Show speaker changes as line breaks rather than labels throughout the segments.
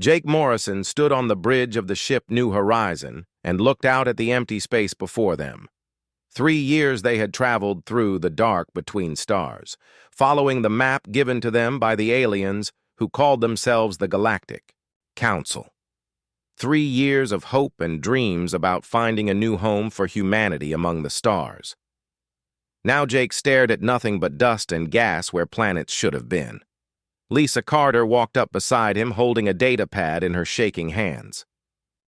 Jake Morrison stood on the bridge of the ship New Horizon and looked out at the empty space before them. 3 years they had traveled through the dark between stars, following the map given to them by the aliens who called themselves the Galactic Council. 3 years of hope and dreams about finding a new home for humanity among the stars. Now Jake stared at nothing but dust and gas where planets should have been. Lisa Carter walked up beside him holding a data pad in her shaking hands.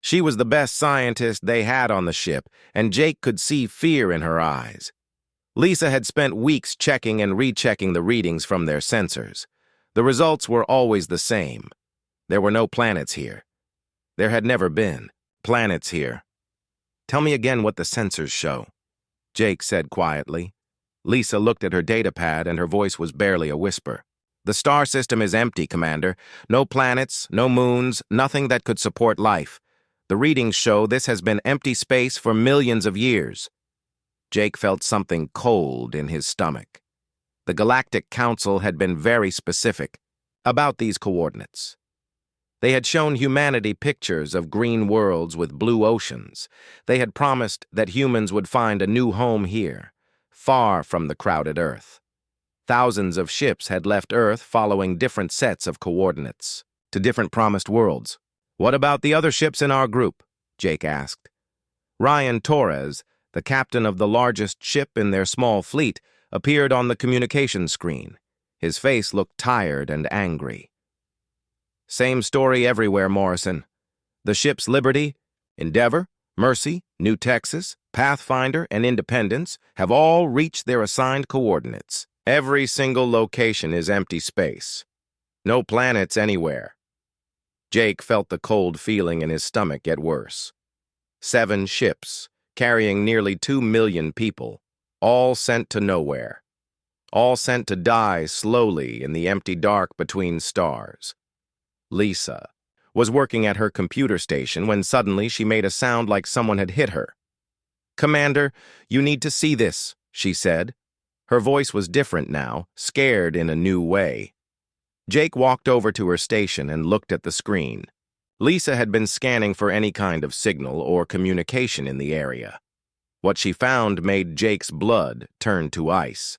She was the best scientist they had on the ship, and Jake could see fear in her eyes. Lisa had spent weeks checking and rechecking the readings from their sensors. The results were always the same. There were no planets here. There had never been planets here. "Tell me again what the sensors show," Jake said quietly. Lisa looked at her data pad and her voice was barely a whisper. "The star system is empty, Commander. No planets, no moons, nothing that could support life. The readings show this has been empty space for millions of years." Jake felt something cold in his stomach. The Galactic Council had been very specific about these coordinates. They had shown humanity pictures of green worlds with blue oceans. They had promised that humans would find a new home here, far from the crowded Earth. Thousands of ships had left Earth following different sets of coordinates to different promised worlds. "What about the other ships in our group?" Jake asked. Ryan Torres, the captain of the largest ship in their small fleet, appeared on the communications screen. His face looked tired and angry. "Same story everywhere, Morrison. The ships Liberty, Endeavor, Mercy, New Texas, Pathfinder, and Independence have all reached their assigned coordinates. Every single location is empty space. No planets anywhere." Jake felt the cold feeling in his stomach get worse. 7 ships, carrying nearly 2 million people, all sent to nowhere. All sent to die slowly in the empty dark between stars. Lisa was working at her computer station when suddenly she made a sound like someone had hit her. "Commander, you need to see this," she said. Her voice was different now, scared in a new way. Jake walked over to her station and looked at the screen. Lisa had been scanning for any kind of signal or communication in the area. What she found made Jake's blood turn to ice.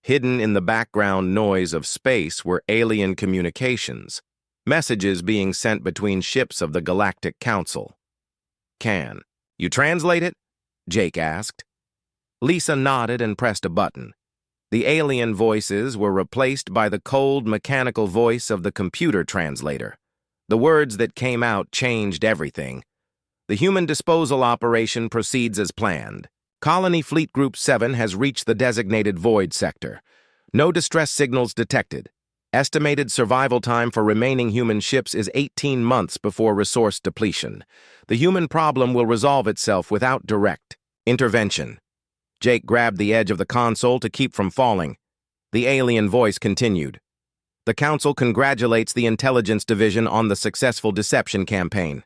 Hidden in the background noise of space were alien communications, messages being sent between ships of the Galactic Council. "Can you translate it?" Jake asked. Lisa nodded and pressed a button. The alien voices were replaced by the cold, mechanical voice of the computer translator. The words that came out changed everything. "The human disposal operation proceeds as planned. Colony Fleet Group 7 has reached the designated void sector. No distress signals detected. Estimated survival time for remaining human ships is 18 months before resource depletion. The human problem will resolve itself without direct intervention." Jake grabbed the edge of the console to keep from falling. The alien voice continued. "The Council congratulates the Intelligence Division on the successful deception campaign.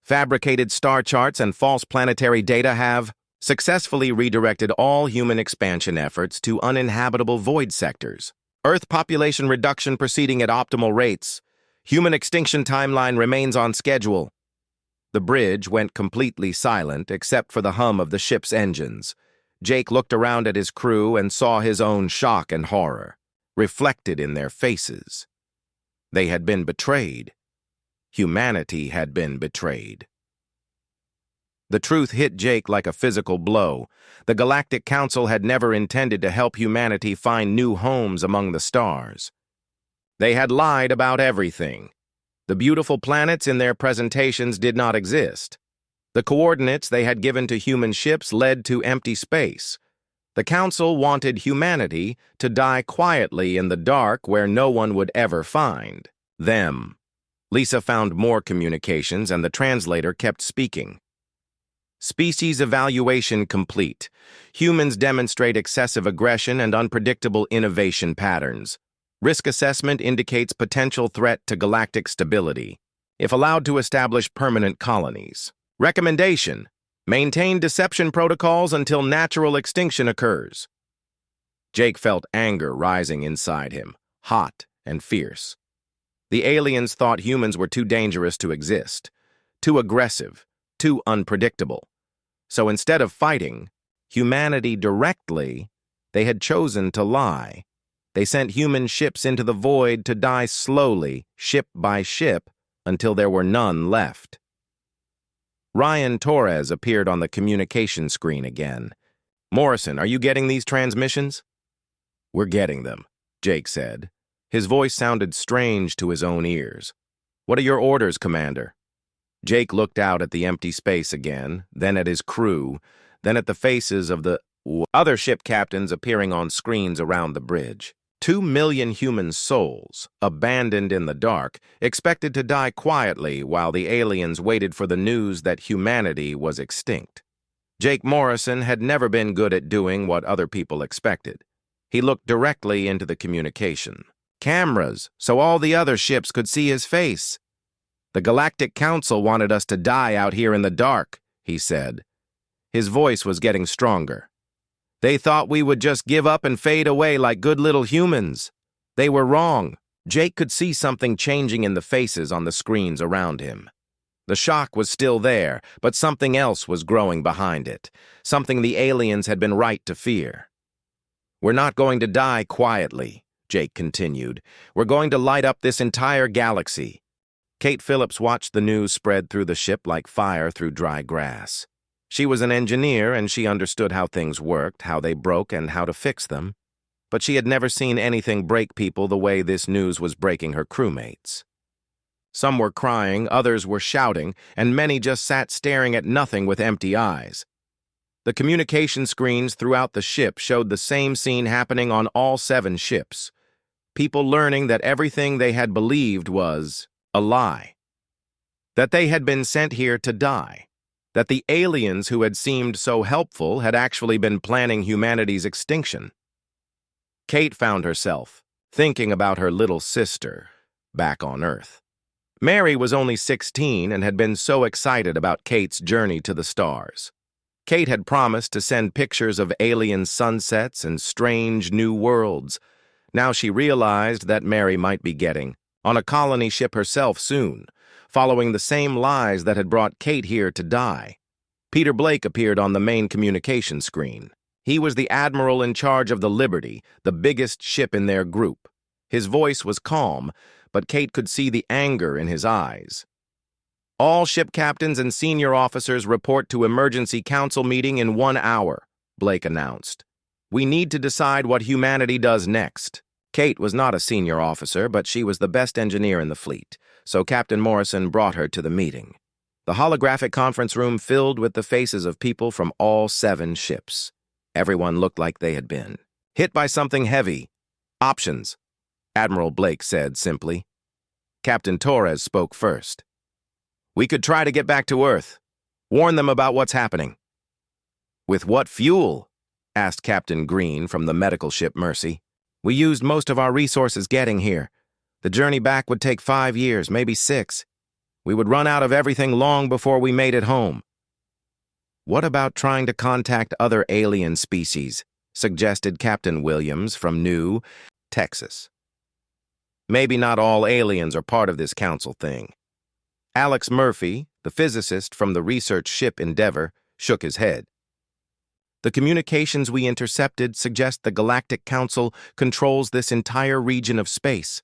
Fabricated star charts and false planetary data have successfully redirected all human expansion efforts to uninhabitable void sectors. Earth population reduction proceeding at optimal rates. Human extinction timeline remains on schedule." The bridge went completely silent except for the hum of the ship's engines. Jake looked around at his crew and saw his own shock and horror, reflected in their faces. They had been betrayed. Humanity had been betrayed. The truth hit Jake like a physical blow. The Galactic Council had never intended to help humanity find new homes among the stars. They had lied about everything. The beautiful planets in their presentations did not exist. The coordinates they had given to human ships led to empty space. The Council wanted humanity to die quietly in the dark where no one would ever find them. Lisa found more communications and the translator kept speaking. "Species evaluation complete. Humans demonstrate excessive aggression and unpredictable innovation patterns. Risk assessment indicates potential threat to galactic stability, if allowed to establish permanent colonies. Recommendation: maintain deception protocols until natural extinction occurs." Jake felt anger rising inside him, hot and fierce. The aliens thought humans were too dangerous to exist, too aggressive, too unpredictable. So instead of fighting humanity directly, they had chosen to lie. They sent human ships into the void to die slowly, ship by ship, until there were none left. Ryan Torres appeared on the communication screen again. "Morrison, are you getting these transmissions?" "We're getting them," Jake said. His voice sounded strange to his own ears. "What are your orders, Commander?" Jake looked out at the empty space again, then at his crew, then at the faces of the other ship captains appearing on screens around the bridge. 2 million human souls, abandoned in the dark, expected to die quietly while the aliens waited for the news that humanity was extinct. Jake Morrison had never been good at doing what other people expected. He looked directly into the communication. "Cameras, so all the other ships could see his face. The Galactic Council wanted us to die out here in the dark," he said. His voice was getting stronger. "They thought we would just give up and fade away like good little humans. They were wrong." Jake could see something changing in the faces on the screens around him. The shock was still there, but something else was growing behind it, something the aliens had been right to fear. "We're not going to die quietly," Jake continued. "We're going to light up this entire galaxy." Kate Phillips watched the news spread through the ship like fire through dry grass. She was an engineer, and she understood how things worked, how they broke, and how to fix them. But she had never seen anything break people the way this news was breaking her crewmates. Some were crying, others were shouting, and many just sat staring at nothing with empty eyes. The communication screens throughout the ship showed the same scene happening on all 7 ships. People learning that everything they had believed was a lie. That they had been sent here to die. That the aliens who had seemed so helpful had actually been planning humanity's extinction. Kate found herself thinking about her little sister back on Earth. Mary was only 16 and had been so excited about Kate's journey to the stars. Kate had promised to send pictures of alien sunsets and strange new worlds. Now she realized that Mary might be getting on a colony ship herself soon, following the same lies that had brought Kate here to die. Peter Blake appeared on the main communication screen. He was the admiral in charge of the Liberty, the biggest ship in their group. His voice was calm, but Kate could see the anger in his eyes. "All ship captains and senior officers report to emergency council meeting in 1 hour," Blake announced. "We need to decide what humanity does next." Kate was not a senior officer, but she was the best engineer in the fleet, so Captain Morrison brought her to the meeting. The holographic conference room filled with the faces of people from all 7 ships. Everyone looked like they had been hit by something heavy. "Options," Admiral Blake said simply. Captain Torres spoke first. "We could try to get back to Earth. Warn them about what's happening." "With what fuel?" asked Captain Green from the medical ship Mercy. "We used most of our resources getting here. The journey back would take 5 years, maybe 6. We would run out of everything long before we made it home." "What about trying to contact other alien species?" suggested Captain Williams from New Texas. "Maybe not all aliens are part of this council thing." Alex Murphy, the physicist from the research ship Endeavour, shook his head. "The communications we intercepted suggest the Galactic Council controls this entire region of space.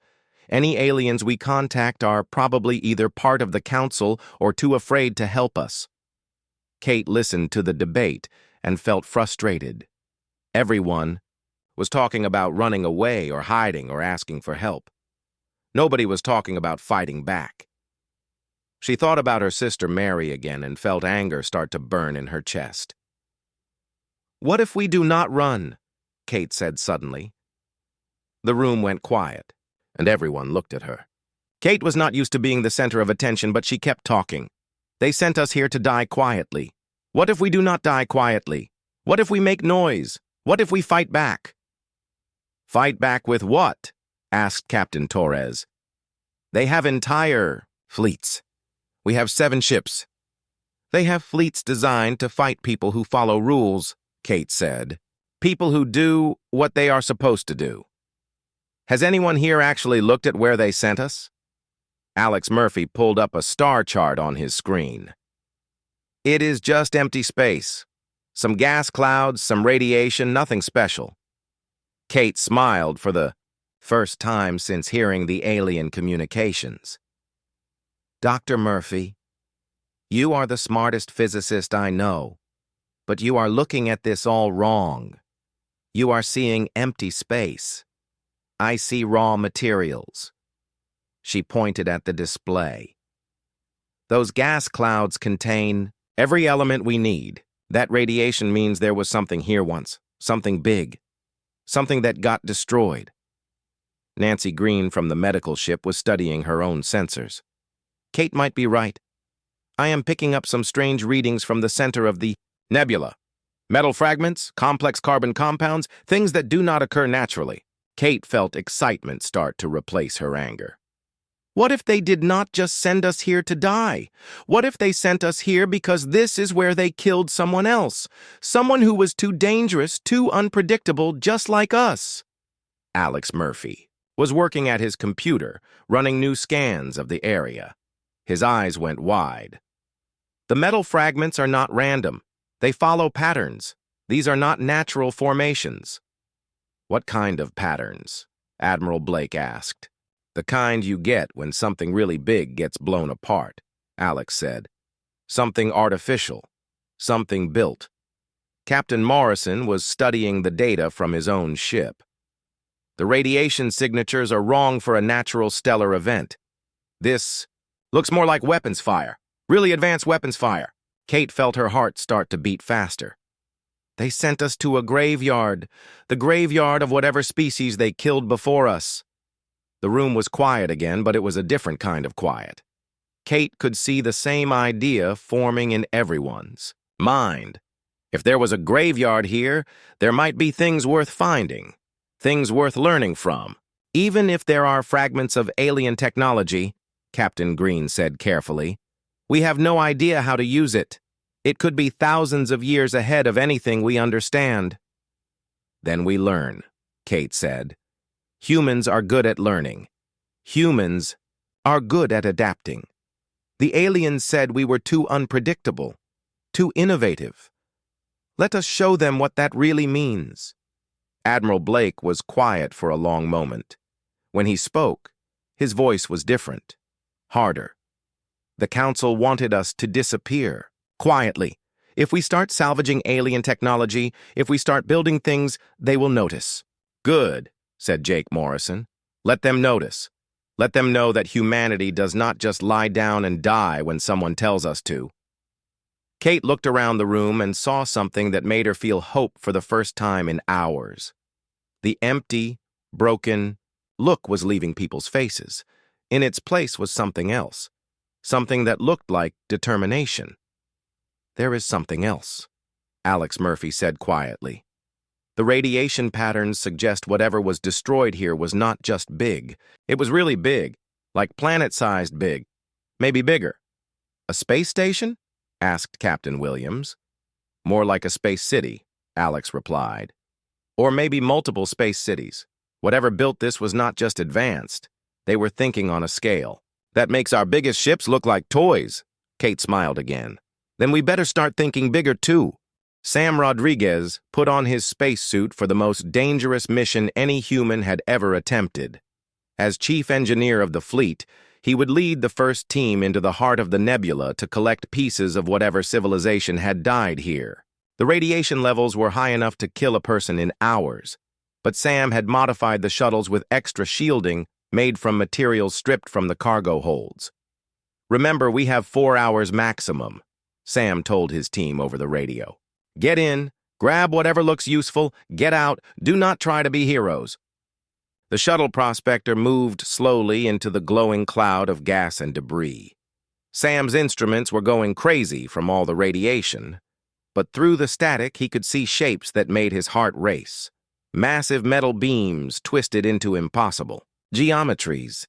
Any aliens we contact are probably either part of the Council or too afraid to help us." Kate listened to the debate and felt frustrated. Everyone was talking about running away or hiding or asking for help. Nobody was talking about fighting back. She thought about her sister Mary again and felt anger start to burn in her chest. "What if we do not run?" Kate said suddenly. The room went quiet, and everyone looked at her. Kate was not used to being the center of attention, but she kept talking. "They sent us here to die quietly. What if we do not die quietly? What if we make noise? What if we fight back?" "Fight back with what?" asked Captain Torres. "They have entire fleets. We have 7 ships. They have fleets designed to fight people who follow rules," Kate said. "People who do what they are supposed to do. Has anyone here actually looked at where they sent us?" Alex Murphy pulled up a star chart on his screen. It is just empty space. Some gas clouds, some radiation, nothing special. Kate smiled for the first time since hearing the alien communications. Dr. Murphy, you are the smartest physicist I know, but you are looking at this all wrong. You are seeing empty space. I see raw materials. She pointed at the display. Those gas clouds contain every element we need. That radiation means there was something here once, something big, something that got destroyed. Nancy Green from the medical ship was studying her own sensors. Kate might be right. I am picking up some strange readings from the center of the nebula. Metal fragments, complex carbon compounds, things that do not occur naturally. Kate felt excitement start to replace her anger. What if they did not just send us here to die? What if they sent us here because this is where they killed someone else? Someone who was too dangerous, too unpredictable, just like us? Alex Murphy was working at his computer, running new scans of the area. His eyes went wide. The metal fragments are not random. They follow patterns. These are not natural formations. What kind of patterns? Admiral Blake asked. The kind you get when something really big gets blown apart, Alex said. Something artificial. Something built. Captain Morrison was studying the data from his own ship. The radiation signatures are wrong for a natural stellar event. This looks more like weapons fire. Really advanced weapons fire. Kate felt her heart start to beat faster. They sent us to a graveyard. The graveyard of whatever species they killed before us. The room was quiet again, but it was a different kind of quiet. Kate could see the same idea forming in everyone's mind. If there was a graveyard here, there might be things worth finding, things worth learning from. Even if there are fragments of alien technology, Captain Green said carefully, we have no idea how to use it. It could be thousands of years ahead of anything we understand. Then we learn, Kate said. Humans are good at learning. Humans are good at adapting. The aliens said we were too unpredictable, too innovative. Let us show them what that really means. Admiral Blake was quiet for a long moment. When he spoke, his voice was different, harder. The Council wanted us to disappear, quietly. If we start salvaging alien technology, if we start building things, they will notice. Good, said Jake Morrison. Let them notice. Let them know that humanity does not just lie down and die when someone tells us to. Kate looked around the room and saw something that made her feel hope for the first time in hours. The empty, broken look was leaving people's faces. In its place was something else. Something that looked like determination. There is something else, Alex Murphy said quietly. The radiation patterns suggest whatever was destroyed here was not just big. It was really big, like planet-sized big, maybe bigger. A space station? Asked Captain Williams. More like a space city, Alex replied. Or maybe multiple space cities. Whatever built this was not just advanced. They were thinking on a scale. That makes our biggest ships look like toys. Kate smiled again. Then we better start thinking bigger too. Sam Rodriguez put on his spacesuit for the most dangerous mission any human had ever attempted. As chief engineer of the fleet, he would lead the first team into the heart of the nebula to collect pieces of whatever civilization had died here. The radiation levels were high enough to kill a person in hours, but Sam had modified the shuttles with extra shielding made from materials stripped from the cargo holds. Remember, we have 4 hours maximum, Sam told his team over the radio. Get in, grab whatever looks useful, get out, do not try to be heroes. The shuttle prospector moved slowly into the glowing cloud of gas and debris. Sam's instruments were going crazy from all the radiation, but through the static he could see shapes that made his heart race. Massive metal beams twisted into impossible geometries,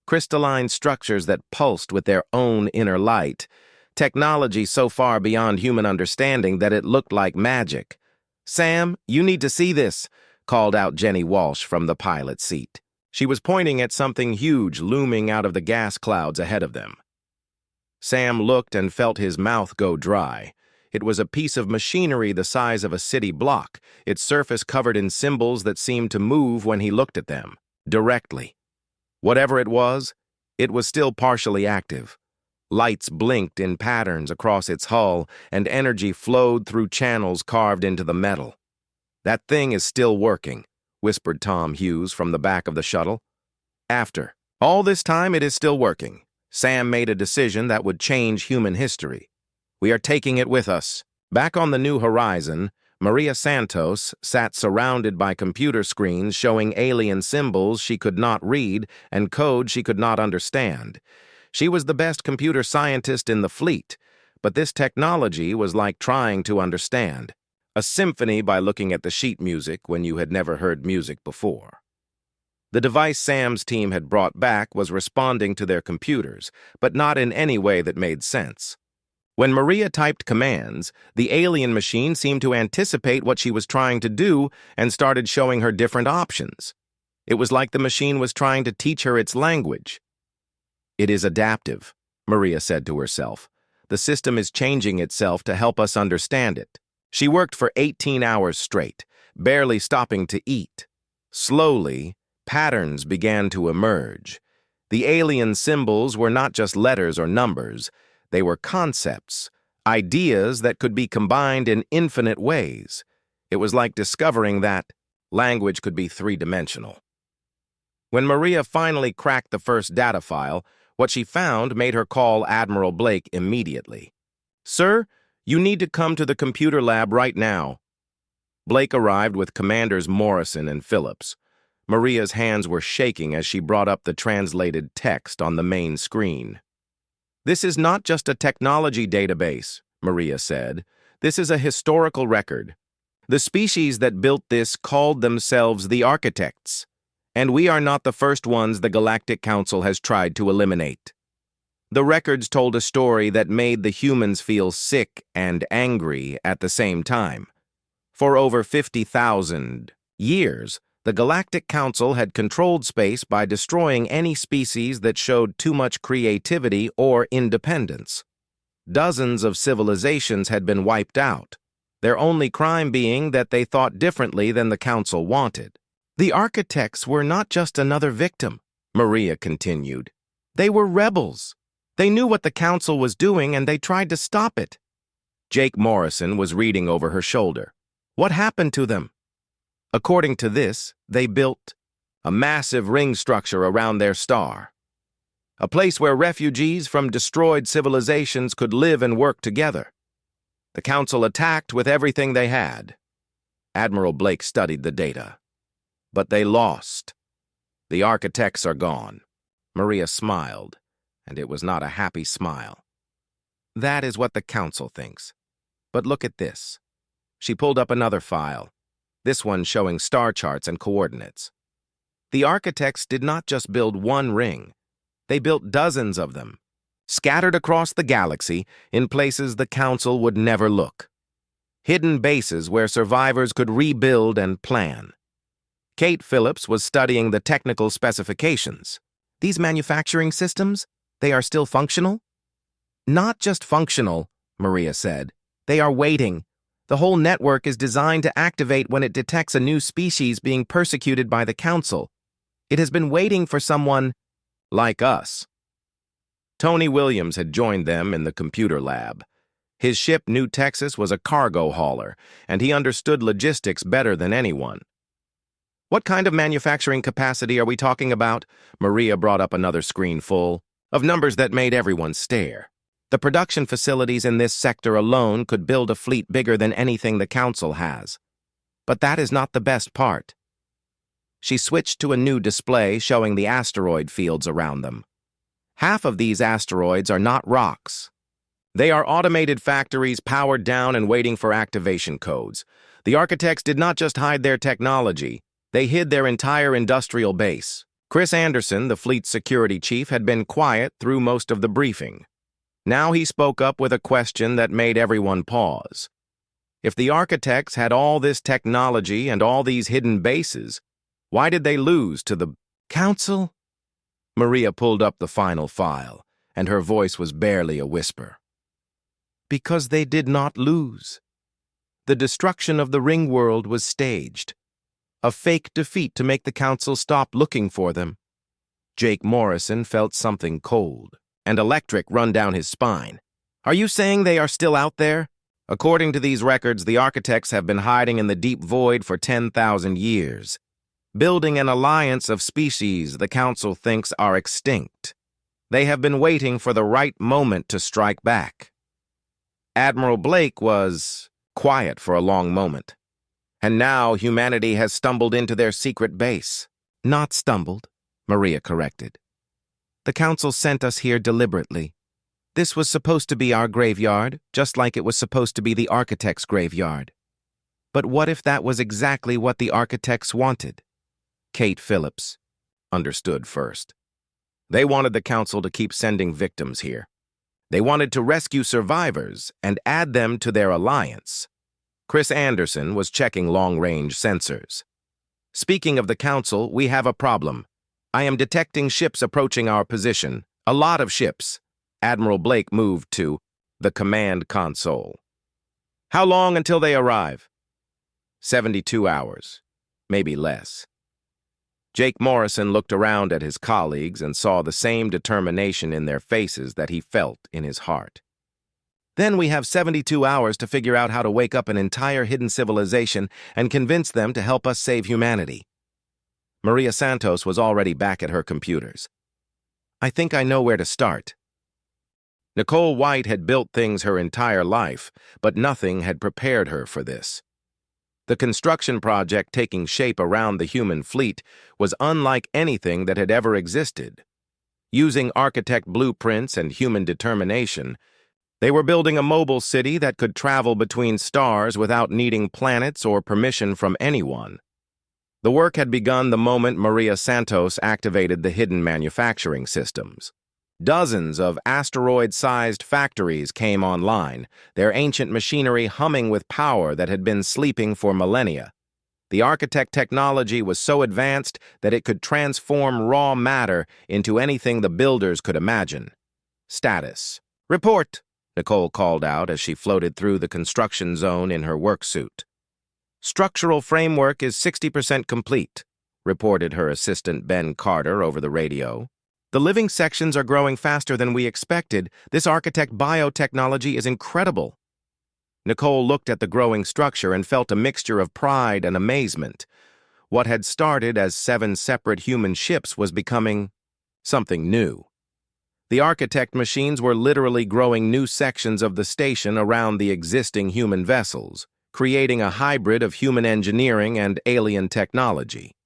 crystalline structures that pulsed with their own inner light, technology so far beyond human understanding that it looked like magic. Sam, you need to see this, called out Jenny Walsh from the pilot's seat. She was pointing at something huge looming out of the gas clouds ahead of them. Sam looked and felt his mouth go dry. It was a piece of machinery the size of a city block, its surface covered in symbols that seemed to move when he looked at them, directly. Whatever it was still partially active. Lights blinked in patterns across its hull, and energy flowed through channels carved into the metal. "That thing is still working," whispered Tom Hughes from the back of the shuttle. "After all this time, it is still working. Sam made a decision that would change human history. We are taking it with us." Back on the New Horizon, Maria Santos sat surrounded by computer screens showing alien symbols she could not read and code she could not understand. She was the best computer scientist in the fleet, but this technology was like trying to understand a symphony by looking at the sheet music when you had never heard music before. The device Sam's team had brought back was responding to their computers, but not in any way that made sense. When Maria typed commands, the alien machine seemed to anticipate what she was trying to do and started showing her different options. It was like the machine was trying to teach her its language. "It is adaptive," Maria said to herself. "The system is changing itself to help us understand it." She worked for 18 hours straight, barely stopping to eat. Slowly, patterns began to emerge. The alien symbols were not just letters or numbers. They were concepts, ideas that could be combined in infinite ways. It was like discovering that language could be three-dimensional. When Maria finally cracked the first data file, what she found made her call Admiral Blake immediately. "Sir, you need to come to the computer lab right now." Blake arrived with Commanders Morrison and Phillips. Maria's hands were shaking as she brought up the translated text on the main screen. "This is not just a technology database," Maria said. "This is a historical record. The species that built this called themselves the Architects, and we are not the first ones the Galactic Council has tried to eliminate. The records told a story that made the humans feel sick and angry at the same time. For over 50,000 years, the Galactic Council had controlled space by destroying any species that showed too much creativity or independence. Dozens of civilizations had been wiped out, their only crime being that they thought differently than the Council wanted. "The Architects were not just another victim," Maria continued. "They were rebels. They knew what the Council was doing and they tried to stop it." Jake Morrison was reading over her shoulder. "What happened to them?" "According to this, they built a massive ring structure around their star. A place where refugees from destroyed civilizations could live and work together. The Council attacked with everything they had." Admiral Blake studied the data. "But they lost. The Architects are gone." Maria smiled, and it was not a happy smile. "That is what the Council thinks. But look at this." She pulled up another file, this one showing star charts and coordinates. "The Architects did not just build one ring. They built dozens of them, scattered across the galaxy in places the Council would never look. Hidden bases where survivors could rebuild and plan." Kate Phillips was studying the technical specifications. "These manufacturing systems, they are still functional?" "Not just functional," Maria said. "They are waiting. The whole network is designed to activate when it detects a new species being persecuted by the Council. It has been waiting for someone like us." Tony Williams had joined them in the computer lab. His ship, New Texas, was a cargo hauler, and he understood logistics better than anyone. "What kind of manufacturing capacity are we talking about?" Maria brought up another screen full of numbers that made everyone stare. "The production facilities in this sector alone could build a fleet bigger than anything the Council has. But that is not the best part." She switched to a new display showing the asteroid fields around them. "Half of these asteroids are not rocks. They are automated factories powered down and waiting for activation codes. The Architects did not just hide their technology, they hid their entire industrial base." Chris Anderson, the fleet's security chief, had been quiet through most of the briefing. Now he spoke up with a question that made everyone pause. If the Architects had all this technology and all these hidden bases, why did they lose to the Council? Maria pulled up the final file, and her voice was barely a whisper. Because they did not lose. The destruction of the ring world was staged. A fake defeat to make the council stop looking for them. Jake Morrison felt something cold and electric run down his spine. Are you saying they are still out there? According to these records, the architects have been hiding in the deep void for 10,000 years, building an alliance of species the council thinks are extinct. They have been waiting for the right moment to strike back. Admiral Blake was quiet for a long moment. And now humanity has stumbled into their secret base. Not stumbled, Maria corrected. The council sent us here deliberately. This was supposed to be our graveyard, just like it was supposed to be the architect's graveyard. But what if that was exactly what the architects wanted? Kate Phillips understood first. They wanted the council to keep sending victims here. They wanted to rescue survivors and add them to their alliance. Chris Anderson was checking long-range sensors. Speaking of the council, we have a problem. I am detecting ships approaching our position. A lot of ships. Admiral Blake moved to the command console. How long until they arrive? 72 hours, maybe less. Jake Morrison looked around at his colleagues and saw the same determination in their faces that he felt in his heart. Then we have 72 hours to figure out how to wake up an entire hidden civilization and convince them to help us save humanity. Maria Santos was already back at her computers. I think I know where to start. Nicole White had built things her entire life, but nothing had prepared her for this. The construction project taking shape around the human fleet was unlike anything that had ever existed. Using architect blueprints and human determination, they were building a mobile city that could travel between stars without needing planets or permission from anyone. The work had begun the moment Maria Santos activated the hidden manufacturing systems. Dozens of asteroid-sized factories came online, their ancient machinery humming with power that had been sleeping for millennia. The architect technology was so advanced that it could transform raw matter into anything the builders could imagine. Status. Report, Nicole called out as she floated through the construction zone in her work suit. Structural framework is 60% complete, reported her assistant Ben Carter over the radio. The living sections are growing faster than we expected. This architect biotechnology is incredible. Nicole looked at the growing structure and felt a mixture of pride and amazement. What had started as 7 separate human ships was becoming something new. The architect machines were literally growing new sections of the station around the existing human vessels, creating a hybrid of human engineering and alien technology.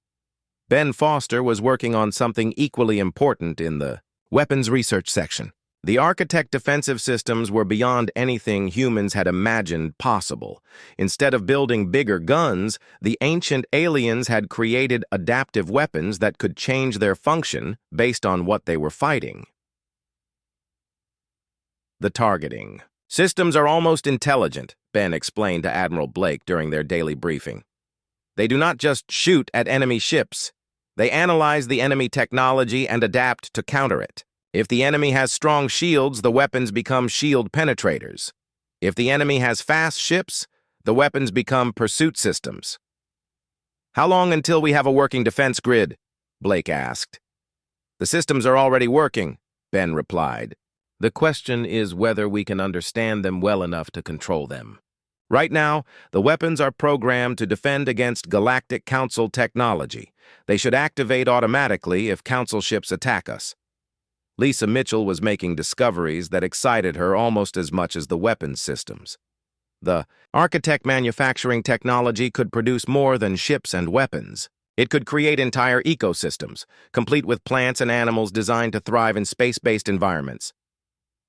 Ben Foster was working on something equally important in the weapons research section. The architect defensive systems were beyond anything humans had imagined possible. Instead of building bigger guns, the ancient aliens had created adaptive weapons that could change their function based on what they were fighting. The targeting. Systems are almost intelligent, Ben explained to Admiral Blake during their daily briefing. They do not just shoot at enemy ships. They analyze the enemy technology and adapt to counter it. If the enemy has strong shields, the weapons become shield penetrators. If the enemy has fast ships, the weapons become pursuit systems. How long until we have a working defense grid? Blake asked. The systems are already working, Ben replied. The question is whether we can understand them well enough to control them. Right now, the weapons are programmed to defend against Galactic Council technology. They should activate automatically if Council ships attack us. Lisa Mitchell was making discoveries that excited her almost as much as the weapons systems. The architect manufacturing technology could produce more than ships and weapons. It could create entire ecosystems, complete with plants and animals designed to thrive in space-based environments.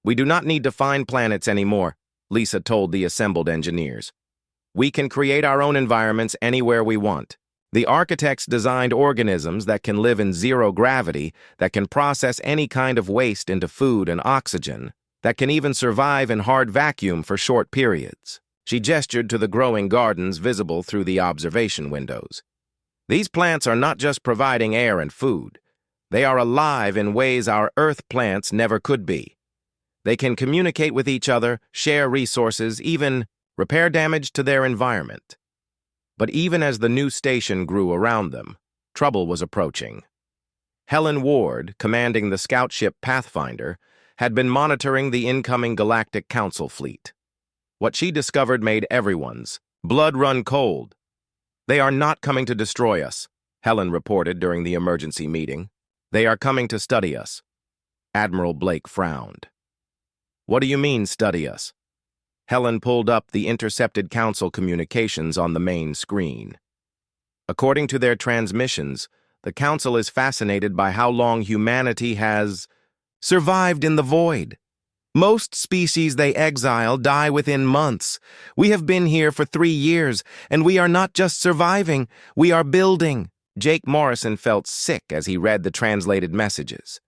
We do not need to find planets anymore, Lisa told the assembled engineers. We can create our own environments anywhere we want. The architects designed organisms that can live in zero gravity, that can process any kind of waste into food and oxygen, that can even survive in hard vacuum for short periods. She gestured to the growing gardens visible through the observation windows. These plants are not just providing air and food. They are alive in ways our Earth plants never could be. They can communicate with each other, share resources, even repair damage to their environment. But even as the new station grew around them, trouble was approaching. Helen Ward, commanding the scout ship Pathfinder, had been monitoring the incoming Galactic Council fleet. What she discovered made everyone's blood run cold. "They are not coming to destroy us," Helen reported during the emergency meeting. "They are coming to study us." Admiral Blake frowned. "What do you mean, study us?" Helen pulled up the intercepted Council communications on the main screen. According to their transmissions, the Council is fascinated by how long humanity has survived in the void. Most species they exile die within months. We have been here for 3 years, and we are not just surviving, we are building. Jake Morrison felt sick as he read the translated messages.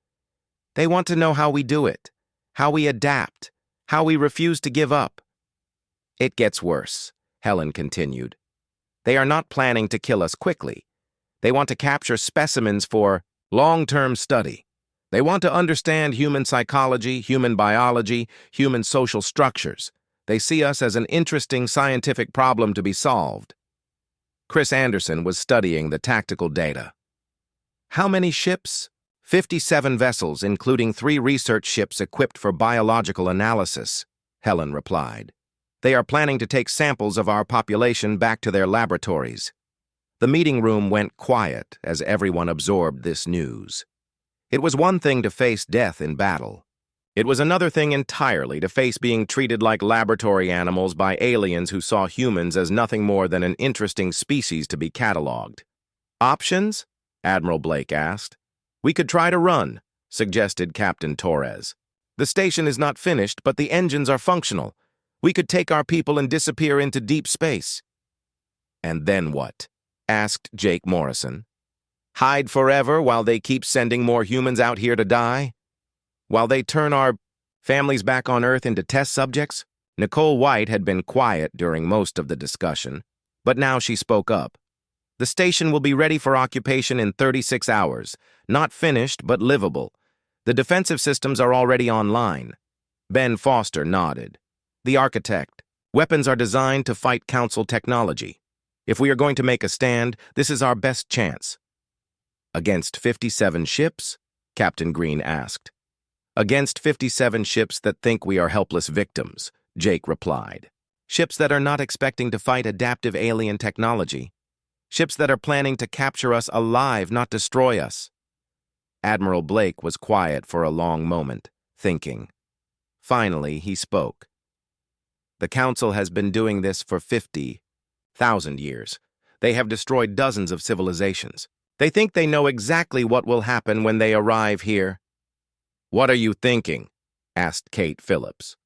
They want to know how we do it, how we adapt, how we refuse to give up. It gets worse, Helen continued. They are not planning to kill us quickly. They want to capture specimens for long-term study. They want to understand human psychology, human biology, human social structures. They see us as an interesting scientific problem to be solved. Chris Anderson was studying the tactical data. "How many ships?" 57 vessels, including 3 research ships equipped for biological analysis, Helen replied. "They are planning to take samples of our population back to their laboratories." The meeting room went quiet as everyone absorbed this news. It was one thing to face death in battle. It was another thing entirely to face being treated like laboratory animals by aliens who saw humans as nothing more than an interesting species to be cataloged. "Options?" Admiral Blake asked. "We could try to run," suggested Captain Torres. "The station is not finished, but the engines are functional. We could take our people and disappear into deep space." "And then what?" asked Jake Morrison. "Hide forever while they keep sending more humans out here to die? While they turn our families back on Earth into test subjects?" Nicole White had been quiet during most of the discussion, but now she spoke up. "The station will be ready for occupation in 36 hours. Not finished, but livable. The defensive systems are already online." Ben Foster nodded. "The architect. Weapons are designed to fight Council technology. If we are going to make a stand, this is our best chance." "Against 57 ships?" Captain Green asked. "Against 57 ships that think we are helpless victims," Jake replied. "Ships that are not expecting to fight adaptive alien technology. Ships that are planning to capture us alive, not destroy us." Admiral Blake was quiet for a long moment, thinking. Finally, he spoke. "The Council has been doing this for 50,000 years. They have destroyed dozens of civilizations. They think they know exactly what will happen when they arrive here." "What are you thinking?" asked Kate Phillips.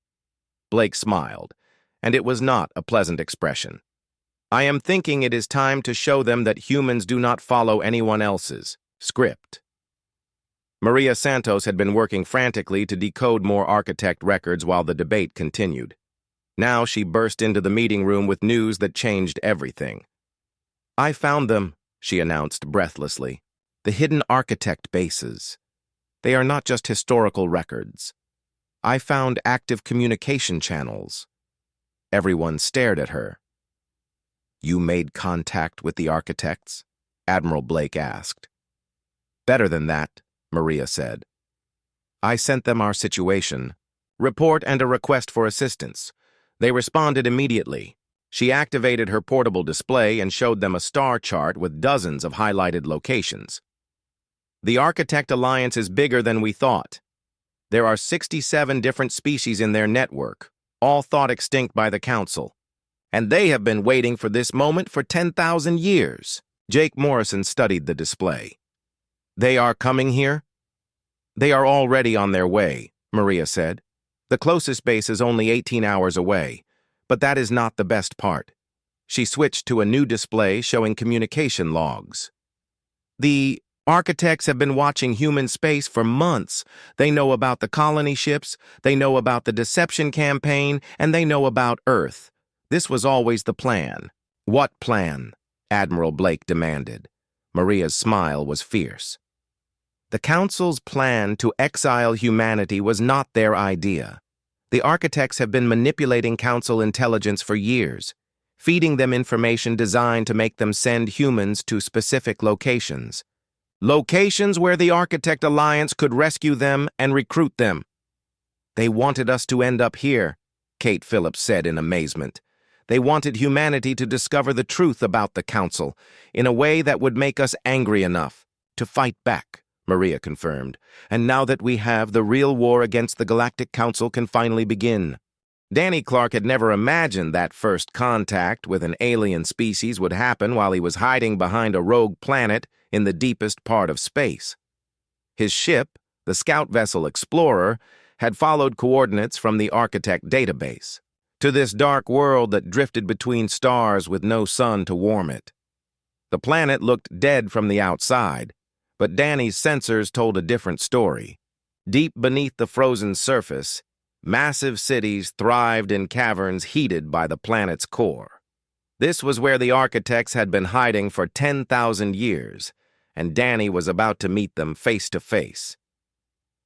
Blake smiled, and it was not a pleasant expression. "I am thinking it is time to show them that humans do not follow anyone else's script." Maria Santos had been working frantically to decode more architect records while the debate continued. Now she burst into the meeting room with news that changed everything. "I found them," she announced breathlessly. "The hidden architect bases. They are not just historical records. I found active communication channels." Everyone stared at her. "You made contact with the architects?" Admiral Blake asked. "Better than that," Maria said. "I sent them our situation, report, and a request for assistance. They responded immediately." She activated her portable display and showed them a star chart with dozens of highlighted locations. "The Architect Alliance is bigger than we thought. There are 67 different species in their network, all thought extinct by the Council. And they have been waiting for this moment for 10,000 years. Jake Morrison studied the display. "They are coming here?" "They are already on their way," Maria said. "The closest base is only 18 hours away, but that is not the best part." She switched to a new display showing communication logs. "The architects have been watching human space for months. They know about the colony ships, they know about the deception campaign, and they know about Earth. This was always the plan." "What plan?" Admiral Blake demanded. Maria's smile was fierce. The Council's plan to exile humanity was not their idea. The architects have been manipulating Council intelligence for years, feeding them information designed to make them send humans to specific locations. Locations where the Architect Alliance could rescue them and recruit them. They wanted us to end up here, Kate Phillips said in amazement. They wanted humanity to discover the truth about the Council in a way that would make us angry enough to fight back, Maria confirmed. And now that we have, the real war against the Galactic Council can finally begin. Danny Clark had never imagined that first contact with an alien species would happen while he was hiding behind a rogue planet in the deepest part of space. His ship, the scout vessel Explorer, had followed coordinates from the Architect database to this dark world that drifted between stars with no sun to warm it. The planet looked dead from the outside, but Danny's sensors told a different story. Deep beneath the frozen surface, massive cities thrived in caverns heated by the planet's core. This was where the architects had been hiding for 10,000 years, and Danny was about to meet them face to face.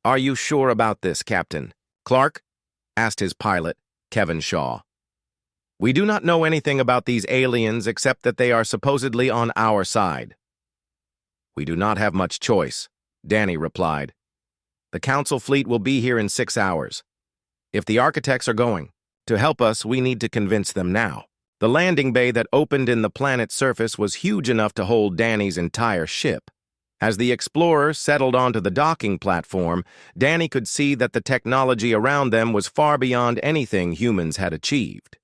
"Are you sure about this, Captain Clark?" asked his pilot, Kevin Shaw. "We do not know anything about these aliens except that they are supposedly on our side." "We do not have much choice," Danny replied. "The Council fleet will be here in 6 hours. If the architects are going to help us, we need to convince them now." The landing bay that opened in the planet's surface was huge enough to hold Danny's entire ship. As the Explorer settled onto the docking platform, Danny could see that the technology around them was far beyond anything humans had achieved.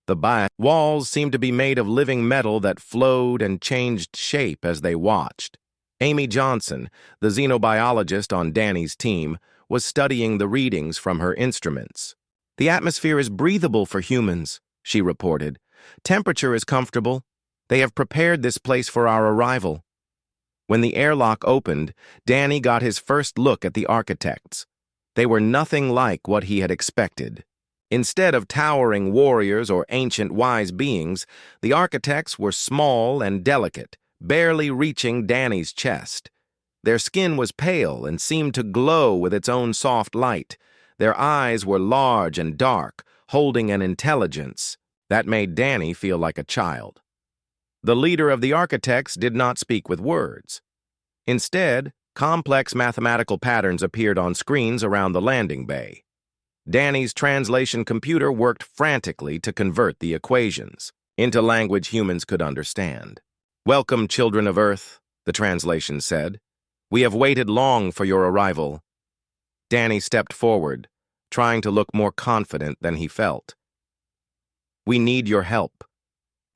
The walls seemed to be made of living metal that flowed and changed shape as they watched. Amy Johnson, the xenobiologist on Danny's team, was studying the readings from her instruments. "The atmosphere is breathable for humans," she reported. "Temperature is comfortable. They have prepared this place for our arrival." When the airlock opened, Danny got his first look at the architects. They were nothing like what he had expected. Instead of towering warriors or ancient wise beings, the architects were small and delicate, barely reaching Danny's chest. Their skin was pale and seemed to glow with its own soft light. Their eyes were large and dark, holding an intelligence that made Danny feel like a child. The leader of the architects did not speak with words. Instead, complex mathematical patterns appeared on screens around the landing bay. Danny's translation computer worked frantically to convert the equations into language humans could understand. "Welcome, children of Earth," the translation said. "We have waited long for your arrival." Danny stepped forward, trying to look more confident than he felt. "We need your help.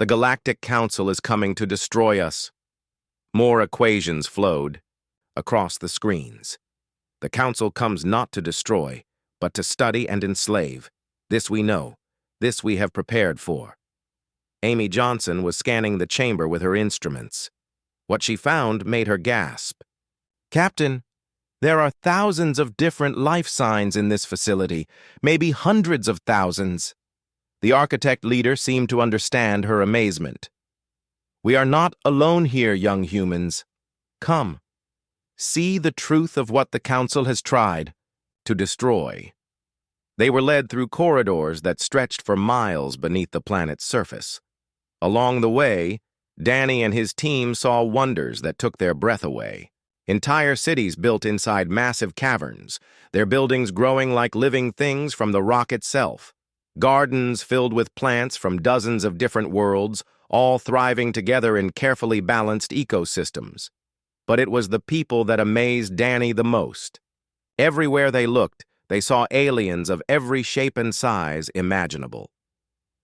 The Galactic Council is coming to destroy us." More equations flowed across the screens. "The Council comes not to destroy, but to study and enslave. This we know. This we have prepared for." Amy Johnson was scanning the chamber with her instruments. What she found made her gasp. "Captain, there are thousands of different life signs in this facility, maybe hundreds of thousands." The architect leader seemed to understand her amazement. "We are not alone here, young humans. Come, see the truth of what the Council has tried to destroy." They were led through corridors that stretched for miles beneath the planet's surface. Along the way, Danny and his team saw wonders that took their breath away. Entire cities built inside massive caverns, their buildings growing like living things from the rock itself. Gardens filled with plants from dozens of different worlds, all thriving together in carefully balanced ecosystems. But it was the people that amazed Danny the most. Everywhere they looked, they saw aliens of every shape and size imaginable.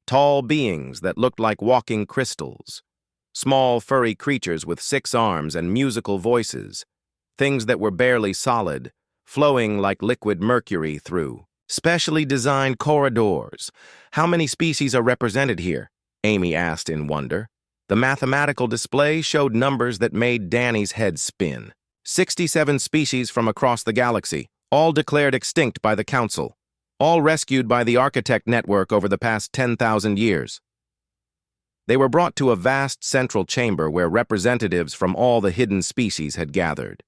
Tall beings that looked like walking crystals. Small furry creatures with 6 arms and musical voices. Things that were barely solid, flowing like liquid mercury through specially designed corridors. "How many species are represented here?" Amy asked in wonder. The mathematical display showed numbers that made Danny's head spin. 67 species from across the galaxy, all declared extinct by the Council, all rescued by the Architect Network over the past 10,000 years. They were brought to a vast central chamber where representatives from all the hidden species had gathered.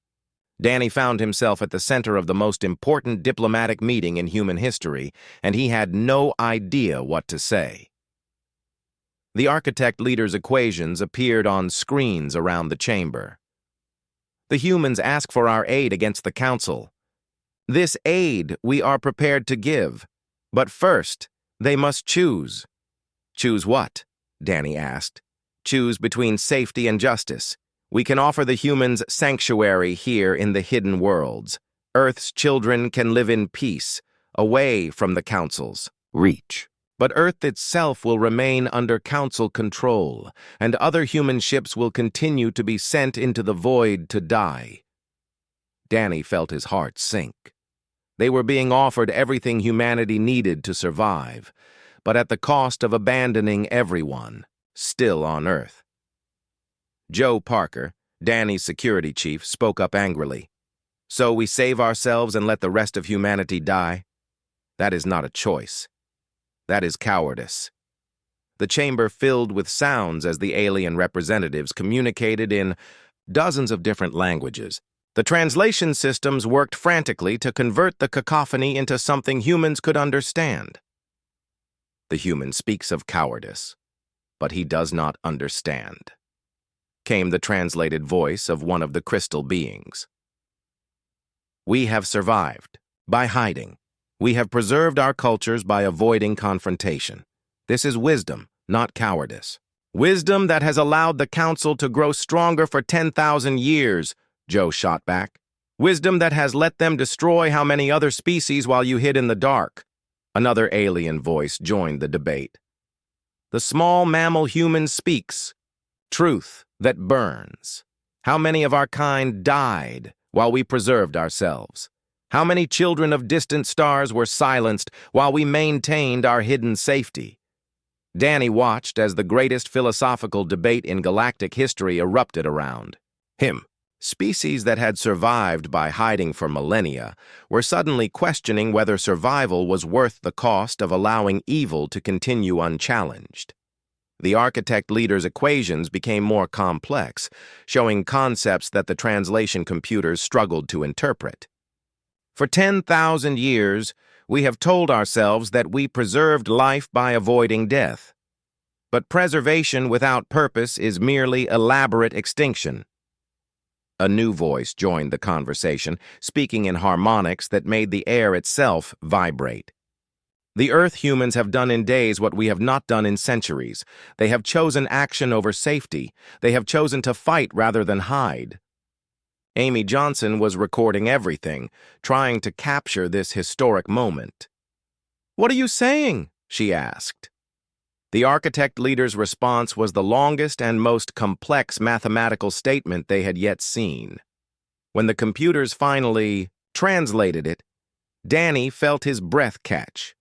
Danny found himself at the center of the most important diplomatic meeting in human history, and he had no idea what to say. The architect leader's equations appeared on screens around the chamber. The humans ask for our aid against the council. This aid we are prepared to give, but first, they must choose. Choose what? Danny asked. Choose between safety and justice. We can offer the humans sanctuary here in the hidden worlds. Earth's children can live in peace, away from the council's reach. But Earth itself will remain under council control, and other human ships will continue to be sent into the void to die. Danny felt his heart sink. They were being offered everything humanity needed to survive, but at the cost of abandoning everyone, still on Earth. Joe Parker, Danny's security chief, spoke up angrily. So we save ourselves and let the rest of humanity die? That is not a choice. That is cowardice. The chamber filled with sounds as the alien representatives communicated in dozens of different languages. The translation systems worked frantically to convert the cacophony into something humans could understand. The human speaks of cowardice, but he does not understand, came the translated voice of one of the crystal beings. We have survived by hiding. We have preserved our cultures by avoiding confrontation. This is wisdom, not cowardice. Wisdom that has allowed the council to grow stronger for 10,000 years, Joe shot back. Wisdom that has let them destroy how many other species while you hid in the dark. Another alien voice joined the debate. The small mammal human speaks. Truth that burns. How many of our kind died while we preserved ourselves? How many children of distant stars were silenced while we maintained our hidden safety? Danny watched as the greatest philosophical debate in galactic history erupted around him. Species that had survived by hiding for millennia were suddenly questioning whether survival was worth the cost of allowing evil to continue unchallenged. The architect leader's equations became more complex, showing concepts that the translation computers struggled to interpret. For 10,000 years, we have told ourselves that we preserved life by avoiding death. But preservation without purpose is merely elaborate extinction. A new voice joined the conversation, speaking in harmonics that made the air itself vibrate. The Earth humans have done in days what we have not done in centuries. They have chosen action over safety. They have chosen to fight rather than hide. Amy Johnson was recording everything, trying to capture this historic moment. "What are you saying?" she asked. The architect leader's response was the longest and most complex mathematical statement they had yet seen. When the computers finally translated it, Danny felt his breath catch.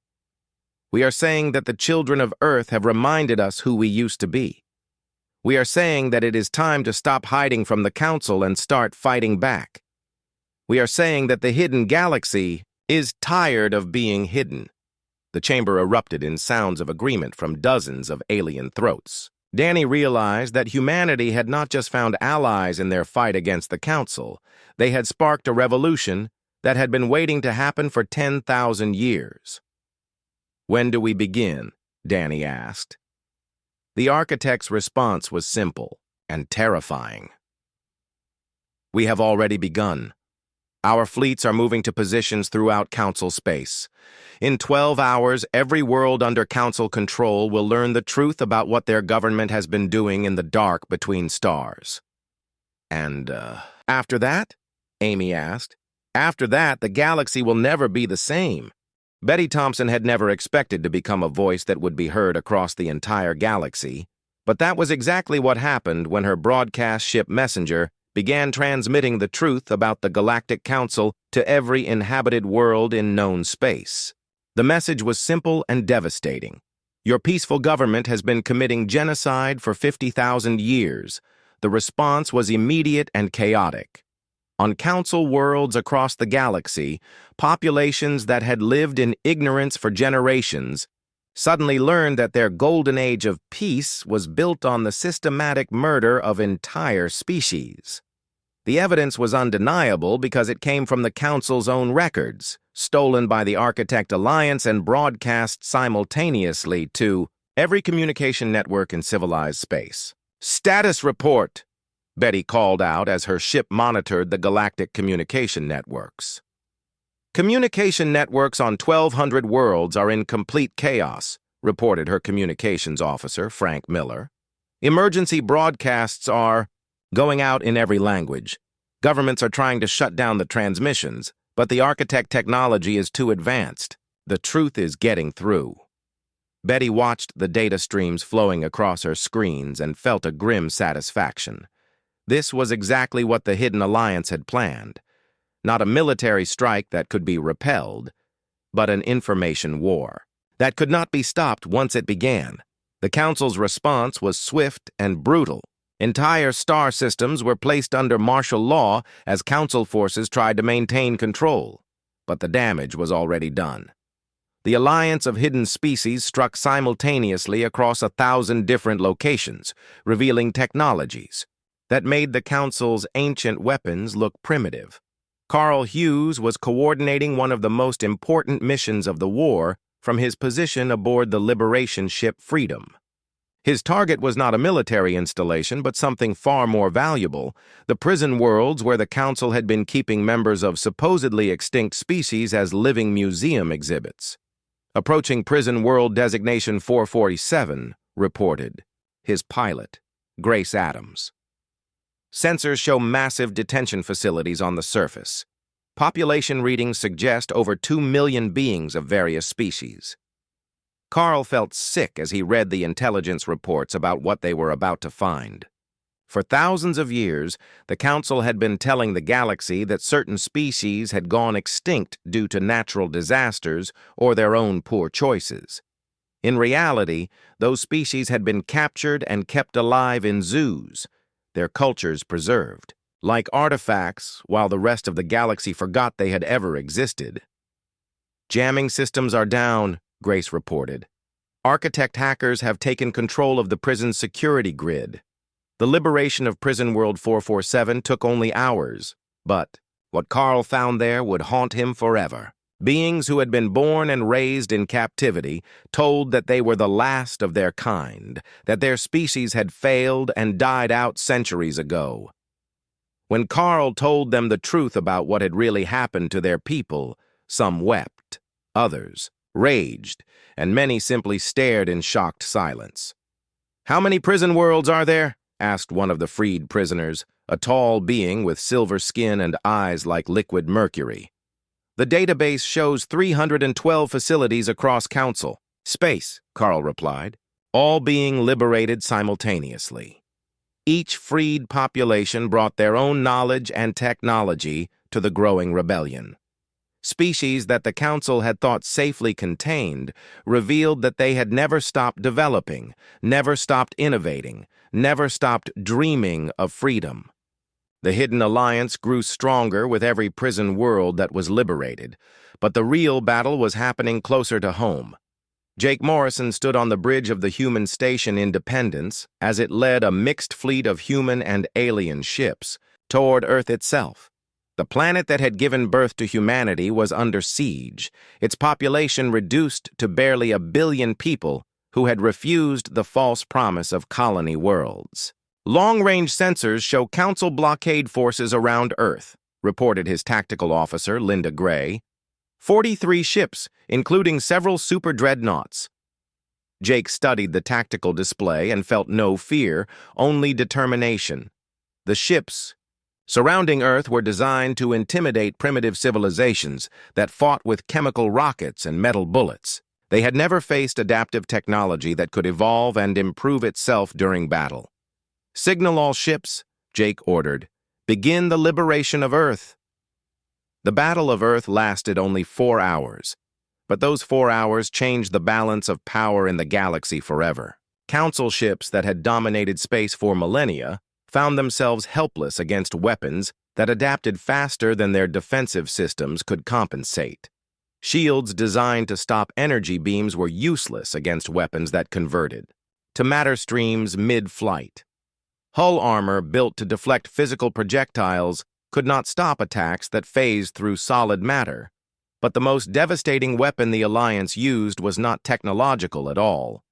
We are saying that the children of Earth have reminded us who we used to be. We are saying that it is time to stop hiding from the Council and start fighting back. We are saying that the hidden galaxy is tired of being hidden. The chamber erupted in sounds of agreement from dozens of alien throats. Danny realized that humanity had not just found allies in their fight against the Council. They had sparked a revolution that had been waiting to happen for 10,000 years. "When do we begin?" Danny asked. The architect's response was simple and terrifying. "We have already begun. Our fleets are moving to positions throughout Council space. In 12 hours, every world under Council control will learn the truth about what their government has been doing in the dark between stars." "And, after that?" Amy asked. "After that, the galaxy will never be the same." Betty Thompson had never expected to become a voice that would be heard across the entire galaxy, but that was exactly what happened when her broadcast ship messenger began transmitting the truth about the Galactic Council to every inhabited world in known space. The message was simple and devastating. Your peaceful government has been committing genocide for 50,000 years. The response was immediate and chaotic. On Council worlds across the galaxy, populations that had lived in ignorance for generations suddenly learned that their golden age of peace was built on the systematic murder of entire species. The evidence was undeniable because it came from the Council's own records, stolen by the Architect Alliance and broadcast simultaneously to every communication network in civilized space. "Status report!" Betty called out as her ship monitored the galactic communication networks. "Communication networks on 1,200 worlds are in complete chaos," reported her communications officer, Frank Miller. "Emergency broadcasts are going out in every language. Governments are trying to shut down the transmissions, but the Architect technology is too advanced. The truth is getting through." Betty watched the data streams flowing across her screens and felt a grim satisfaction. This was exactly what the Hidden Alliance had planned. Not a military strike that could be repelled, but an information war that could not be stopped once it began. The Council's response was swift and brutal. Entire star systems were placed under martial law as Council forces tried to maintain control, but the damage was already done. The alliance of hidden species struck simultaneously across 1,000 different locations, revealing technologies that made the Council's ancient weapons look primitive. Carl Hughes was coordinating one of the most important missions of the war from his position aboard the Liberation ship Freedom. His target was not a military installation, but something far more valuable, the prison worlds where the Council had been keeping members of supposedly extinct species as living museum exhibits. Approaching Prison World Designation 447, reported his pilot, Grace Adams. Sensors show massive detention facilities on the surface. Population readings suggest over 2 million beings of various species. Carl felt sick as he read the intelligence reports about what they were about to find. For thousands of years, the Council had been telling the galaxy that certain species had gone extinct due to natural disasters or their own poor choices. In reality, those species had been captured and kept alive in zoos, their cultures preserved, like artifacts, while the rest of the galaxy forgot they had ever existed. "Jamming systems are down," Grace reported. "Architect hackers have taken control of the prison's security grid. The liberation of Prison World 447 took only hours, but what Carl found there would haunt him forever. Beings who had been born and raised in captivity told that they were the last of their kind, that their species had failed and died out centuries ago. When Carl told them the truth about what had really happened to their people, some wept, others raged, and many simply stared in shocked silence. "How many prison worlds are there?" asked one of the freed prisoners, a tall being with silver skin and eyes like liquid mercury. "The database shows 312 facilities across Council space," Carl replied, "all being liberated simultaneously. Each freed population brought their own knowledge and technology to the growing rebellion. Species that the Council had thought safely contained revealed that they had never stopped developing, never stopped innovating, never stopped dreaming of freedom. The Hidden Alliance grew stronger with every prison world that was liberated, but the real battle was happening closer to home. Jake Morrison stood on the bridge of the human station Independence as it led a mixed fleet of human and alien ships toward Earth itself. The planet that had given birth to humanity was under siege, its population reduced to barely 1 billion people who had refused the false promise of colony worlds. "Long-range sensors show Council blockade forces around Earth," reported his tactical officer, Linda Gray. 43 ships, including several super dreadnoughts. Jake studied the tactical display and felt no fear, only determination. The ships surrounding Earth were designed to intimidate primitive civilizations that fought with chemical rockets and metal bullets. They had never faced adaptive technology that could evolve and improve itself during battle. "Signal all ships," Jake ordered. "Begin the liberation of Earth." The Battle of Earth lasted only 4 hours, but those 4 hours changed the balance of power in the galaxy forever. Council ships that had dominated space for millennia found themselves helpless against weapons that adapted faster than their defensive systems could compensate. Shields designed to stop energy beams were useless against weapons that converted to matter streams mid-flight. Hull armor built to deflect physical projectiles could not stop attacks that phased through solid matter. But the most devastating weapon the Alliance used was not technological at all.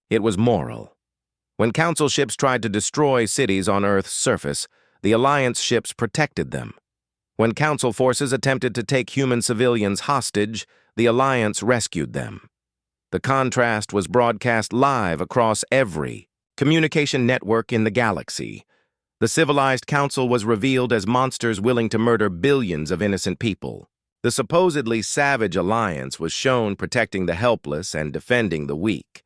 It was moral. When Council ships tried to destroy cities on Earth's surface, the Alliance ships protected them. When Council forces attempted to take human civilians hostage, the Alliance rescued them. The contrast was broadcast live across every communication network in the galaxy. The civilized Council was revealed as monsters willing to murder billions of innocent people. The supposedly savage Alliance was shown protecting the helpless and defending the weak.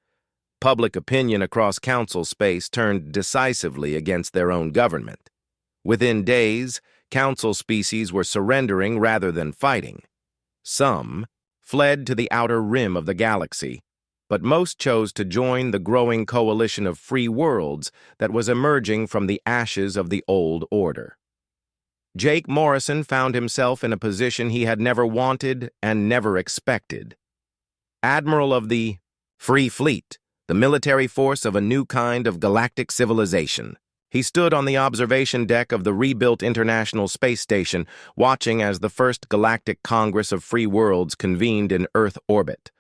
Public opinion across Council space turned decisively against their own government. Within days, Council species were surrendering rather than fighting. Some fled to the outer rim of the galaxy, but most chose to join the growing coalition of free worlds that was emerging from the ashes of the old order. Jake Morrison found himself in a position he had never wanted and never expected. Admiral of the Free Fleet, the military force of a new kind of galactic civilization. He stood on the observation deck of the rebuilt International Space Station, watching as the first Galactic Congress of Free Worlds convened in Earth orbit.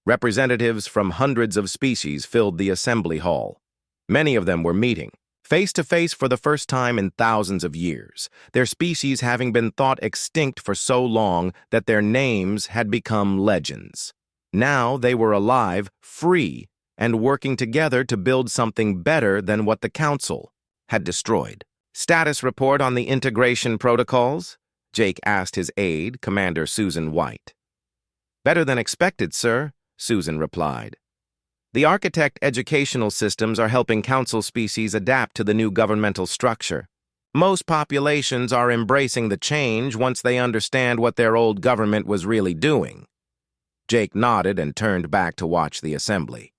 Representatives from hundreds of species filled the assembly hall. Many of them were meeting, face-to-face for the first time in thousands of years, their species having been thought extinct for so long that their names had become legends. Now they were alive, free, and working together to build something better than what the Council had destroyed. Status report on the integration protocols? Jake asked his aide, Commander Susan White. Better than expected, sir, Susan replied. The architect educational systems are helping Council species adapt to the new governmental structure. Most populations are embracing the change once they understand what their old government was really doing. Jake nodded and turned back to watch the assembly.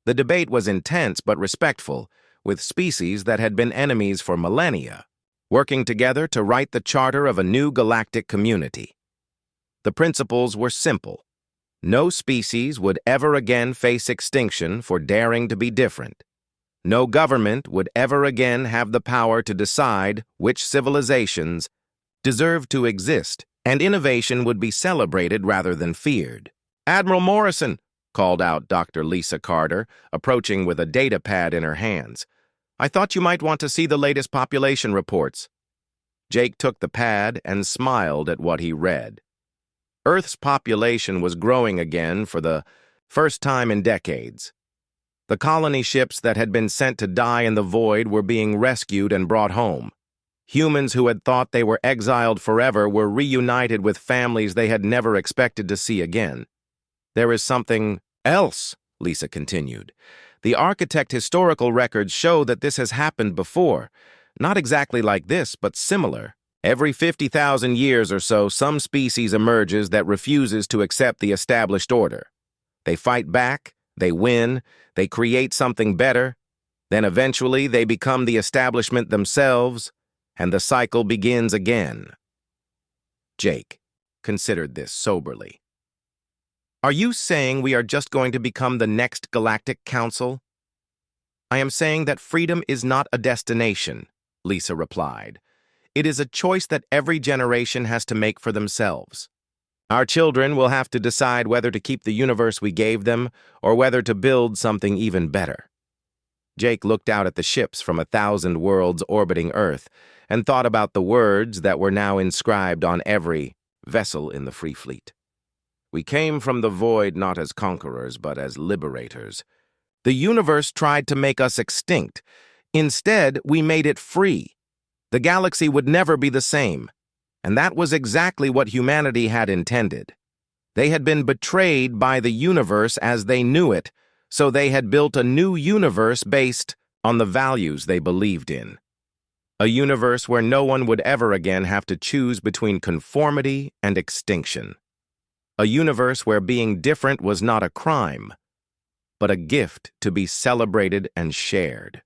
The debate was intense but respectful, with species that had been enemies for millennia, working together to write the charter of a new galactic community. The principles were simple. No species would ever again face extinction for daring to be different. No government would ever again have the power to decide which civilizations deserved to exist, and innovation would be celebrated rather than feared. Admiral Morrison, called out Dr. Lisa Carter, approaching with a data pad in her hands. I thought you might want to see the latest population reports. Jake took the pad and smiled at what he read. Earth's population was growing again for the first time in decades. The colony ships that had been sent to die in the void were being rescued and brought home. Humans who had thought they were exiled forever were reunited with families they had never expected to see again. There is something else, Lisa continued. The architect historical records show that this has happened before. Not exactly like this, but similar. Every 50,000 years or so, some species emerges that refuses to accept the established order. They fight back, they win, they create something better, then eventually they become the establishment themselves, and the cycle begins again. Jake considered this soberly. Are you saying we are just going to become the next Galactic Council? I am saying that freedom is not a destination, Lisa replied. It is a choice that every generation has to make for themselves. Our children will have to decide whether to keep the universe we gave them or whether to build something even better. Jake looked out at the ships from 1,000 worlds orbiting Earth and thought about the words that were now inscribed on every vessel in the Free Fleet. We came from the void not as conquerors, but as liberators. The universe tried to make us extinct. Instead, we made it free. The galaxy would never be the same, and that was exactly what humanity had intended. They had been betrayed by the universe as they knew it, so they had built a new universe based on the values they believed in. A universe where no one would ever again have to choose between conformity and extinction. A universe where being different was not a crime, but a gift to be celebrated and shared.